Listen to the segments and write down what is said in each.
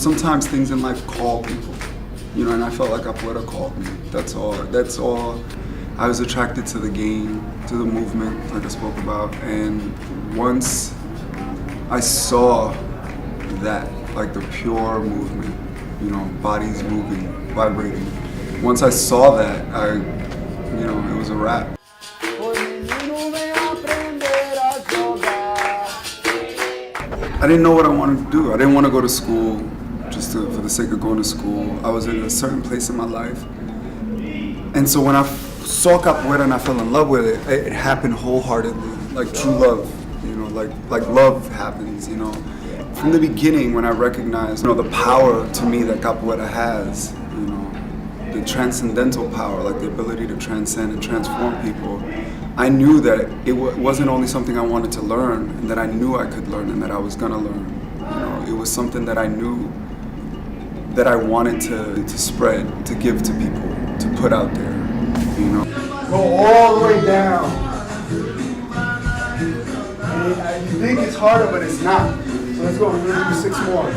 sometimes things in life call people, and I felt like Capoeira called me. That's all. I was attracted to the game, to the movement, like I spoke about. And once I saw that, like the pure movement, bodies moving, vibrating. Once I saw that, it was a wrap. I didn't know what I wanted to do. I didn't want to go to school just for the sake of going to school. I was in a certain place in my life. And so when I saw Capoeira and I fell in love with it, it happened wholeheartedly, like true love, like love happens, From the beginning, when I recognized, the power to me that Capoeira has, the transcendental power, like the ability to transcend and transform people, I knew that it wasn't only something I wanted to learn, and that I knew I could learn and that I was gonna learn. It was something that I knew that I wanted to spread, to give to people, to put out there, Go all the way down. And you think it's harder, but it's not. So let's go, we're gonna do 6 more.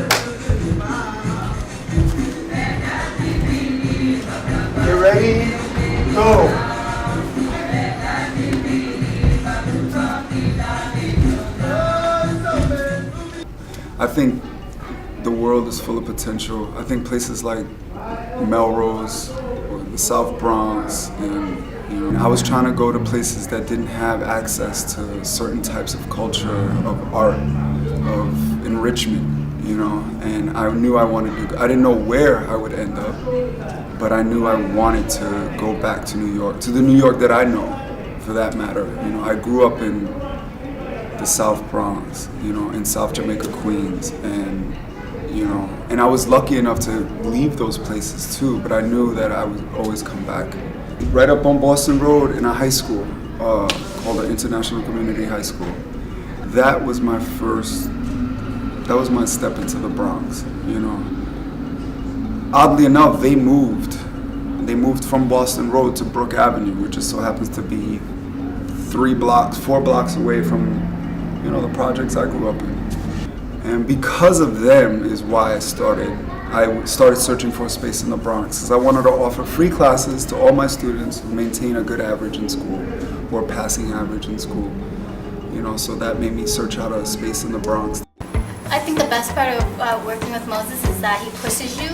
Get ready, go. I think the world is full of potential. I think places like Melrose or the South Bronx, and I was trying to go to places that didn't have access to certain types of culture, of art, of enrichment, and I knew I wanted to. I didn't know where I would end up, but I knew I wanted to go back to New York, to the New York that I know, for that matter. I grew up in the South Bronx, in South Jamaica, Queens, and I was lucky enough to leave those places too, but I knew that I would always come back. Right up on Boston Road in a high school called the International Community High School. That was my step into the Bronx, Oddly enough, they moved from Boston Road to Brook Avenue, which just so happens to be 4 blocks away from the projects I grew up in. And because of them is why I started searching for a space in the Bronx, because I wanted to offer free classes to all my students who maintain a good average in school, or passing average in school. So that made me search out a space in the Bronx. I think the best part of working with Moses is that he pushes you.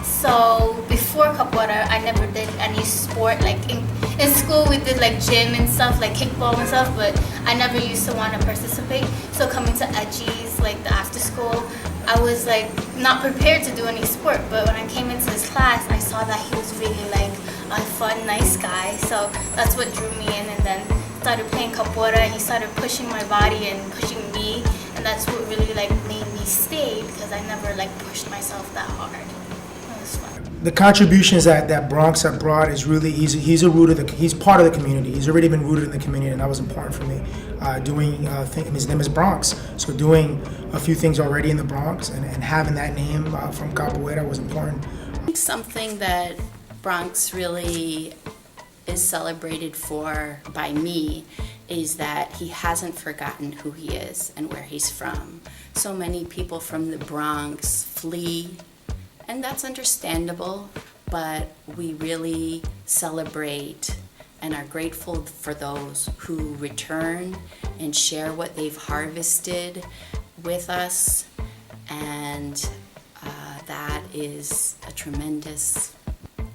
So before Capoeira, I never did any sport. Like in school, we did like gym and stuff, like kickball and stuff, but I never used to want to participate. So coming to Edgy's, like the after school, I was like not prepared to do any sport. But when I came into this class, I saw that he was really like a fun, nice guy. So that's what drew me in, and then started playing Capoeira, and he started pushing my body and pushing me, and that's what really like made me stay, because I never like pushed myself that hard. The contributions that Bronx have brought is really easy. He's part of the community. He's already been rooted in the community, and that was important for me. His name is Bronx, so doing a few things already in the Bronx and having that name from Capoeira was important. I think something that Bronx really is celebrated for by me is that he hasn't forgotten who he is and where he's from. So many people from the Bronx flee, and that's understandable, but we really celebrate and are grateful for those who return and share what they've harvested with us, and that is a tremendous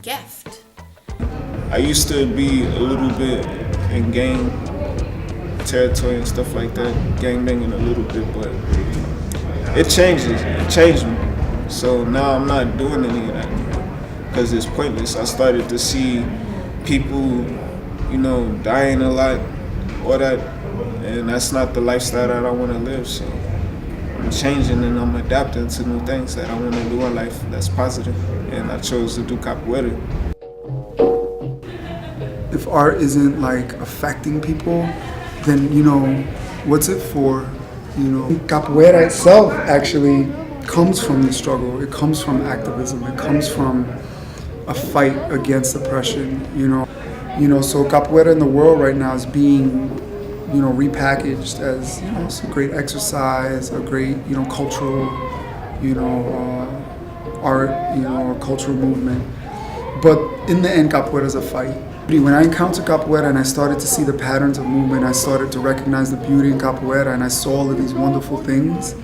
gift. I used to be a little bit in gang territory and stuff like that, gangbanging a little bit, but it changed me. So now I'm not doing any of that because it's pointless. I started to see people, dying a lot, all that, and that's not the lifestyle that I want to live. So I'm changing and I'm adapting to new things that I want to do in life that's positive, and I chose to do Capoeira. If art isn't like affecting people, then what's it for? Capoeira itself actually comes from the struggle. It comes from activism. It comes from a fight against oppression. So Capoeira in the world right now is being, repackaged as it's a great exercise, a great cultural, art, a cultural movement. But in the end, capoeira is a fight. When I encountered capoeira and I started to see the patterns of movement, I started to recognize the beauty in capoeira, and I saw all of these wonderful things.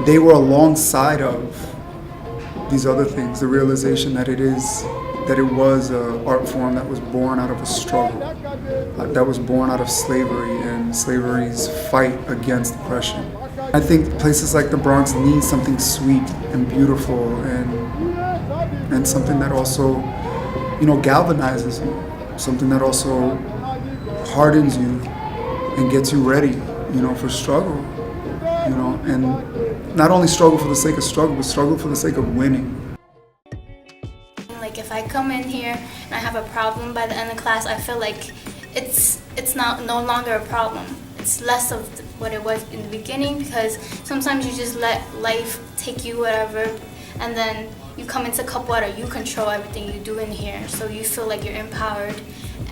They were alongside of these other things, the realization that it was an art form that was born out of a struggle, that was born out of slavery and slavery's fight against oppression. I think places like the Bronx need something sweet and beautiful and something that also, galvanizes you, something that also hardens you and gets you ready, for struggle, and not only struggle for the sake of struggle, but struggle for the sake of winning. Like if I come in here and I have a problem by the end of class, I feel like it's no longer a problem. It's less of what it was in the beginning, because sometimes you just let life take you whatever, and then you come into Capoeira, you control everything you do in here, so you feel like you're empowered,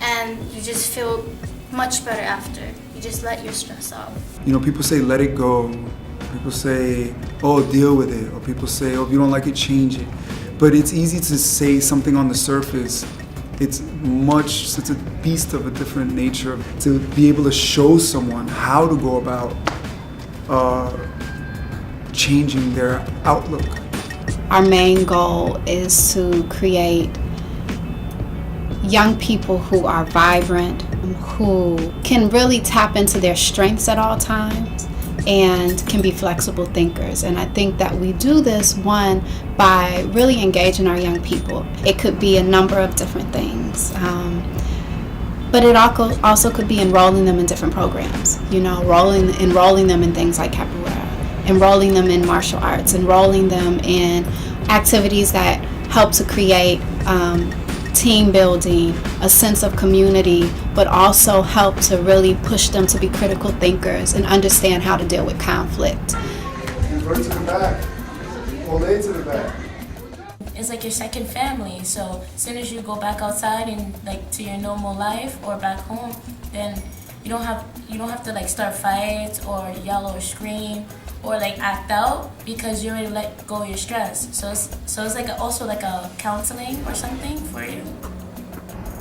and you just feel much better after. You just let your stress out. People say let it go. People say, oh, deal with it. Or people say, oh, if you don't like it, change it. But it's easy to say something on the surface. It's a beast of a different nature to be able to show someone how to go about changing their outlook. Our main goal is to create young people who are vibrant, who can really tap into their strengths at all times and can be flexible thinkers. And I think that we do this, one, by really engaging our young people. It could be a number of different things. But it also could be enrolling them in different programs, enrolling them in things like capoeira, enrolling them in martial arts, enrolling them in activities that help to create team building, a sense of community, but also help to really push them to be critical thinkers and understand how to deal with conflict. Go to the back. Hold it to the back. It's like your second family, so as soon as you go back outside and like to your normal life or back home, then you don't have to like start fights or yell or scream or like act out, because you already let go of your stress. So it's like also like a counseling or something for you.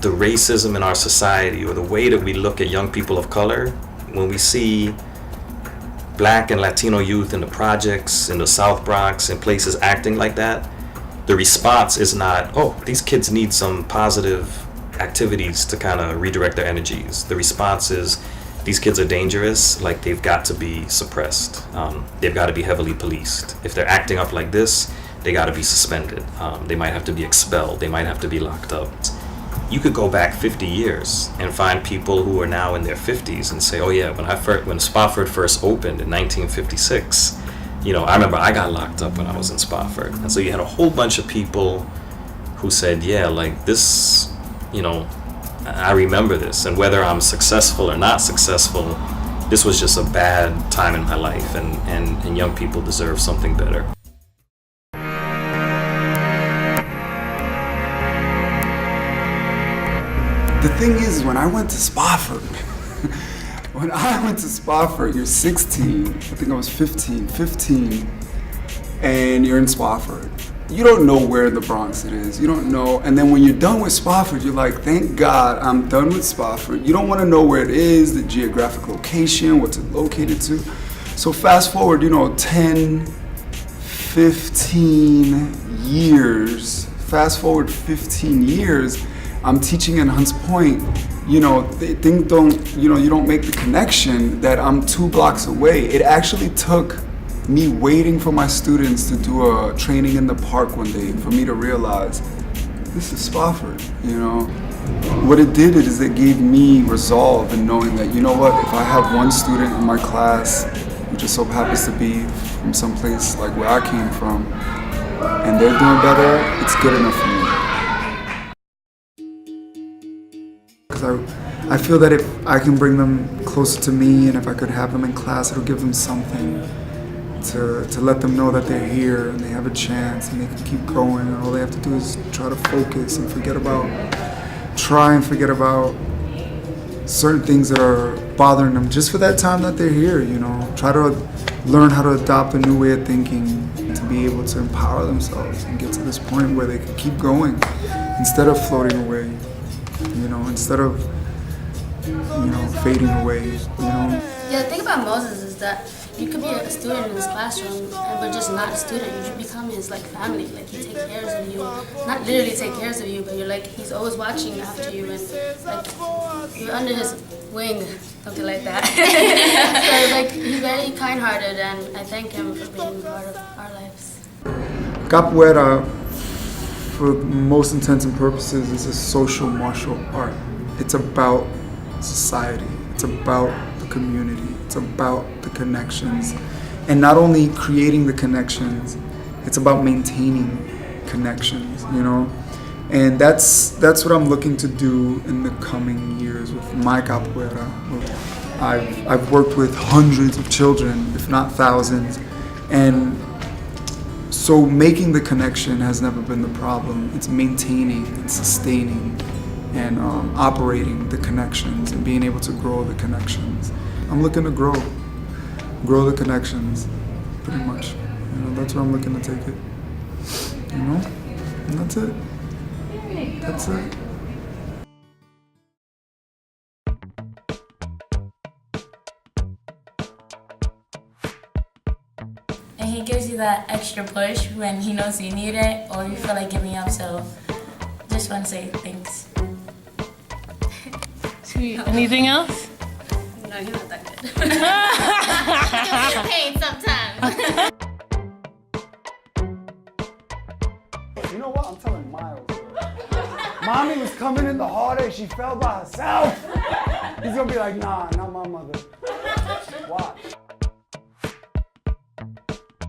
The racism in our society, or the way that we look at young people of color, when we see Black and Latino youth in the projects, in the South Bronx, and places acting like that, the response is not, oh, these kids need some positive activities to kind of redirect their energies. The response is, these kids are dangerous, like they've got to be suppressed. They've got to be heavily policed. If they're acting up like this, they got to be suspended. They might have to be expelled. They might have to be locked up. You could go back 50 years and find people who are now in their 50s and say, oh yeah, when Spofford first opened in 1956, I remember I got locked up when I was in Spofford. And so you had a whole bunch of people who said, yeah, like this, I remember this, and whether I'm successful or not successful, this was just a bad time in my life, and young people deserve something better. The thing is, when I went to Spofford, you're 16, I think I was 15, and you're in Spofford. You don't know where in the Bronx it is. You don't know. And then when you're done with Spofford, you're like, thank God I'm done with Spofford. You don't want to know where it is, the geographic location, what's it located to. So fast forward, 10, 15 years. Fast forward 15 years, I'm teaching in Hunts Point. You don't make the connection that I'm 2 blocks away. It actually took me waiting for my students to do a training in the park one day for me to realize this is Spofford, What it did is it gave me resolve in knowing that, if I have one student in my class who just so happens to be from someplace like where I came from, and they're doing better, it's good enough for me. Because I feel that if I can bring them closer to me, and if I could have them in class, it'll give them something to let them know that they're here and they have a chance and they can keep going, and all they have to do is try to focus and forget about certain things that are bothering them just for that time that they're here, Try to learn how to adopt a new way of thinking to be able to empower themselves and get to this point where they can keep going instead of floating away, instead of, fading away, Yeah, the thing about Moses is that you could be a student in his classroom, but just not a student. You should become his family. Like he takes care of you, not literally take care of you, but you're he's always watching after you, and you're under his wing, something like that. So he's very kind-hearted, and I thank him for being part of our lives. Capoeira, for most intents and purposes, is a social martial art. It's about society. It's about the community. It's about the connections. And not only creating the connections, it's about maintaining connections, And that's what I'm looking to do in the coming years with my capoeira. I've worked with hundreds of children, if not thousands, and so making the connection has never been the problem. It's maintaining and sustaining and operating the connections and being able to grow the connections. I'm looking to grow the connections, pretty much. That's where I'm looking to take it. And that's it. That's it. And he gives you that extra push when he knows you need it or you feel like giving up. So just want to say thanks. Sweet. Anything else? No, he's not that good. You'll be in pain sometimes. You know what? I'm telling Miles. Mommy was coming in the hallway. She fell by herself. He's gonna be like, nah, not my mother.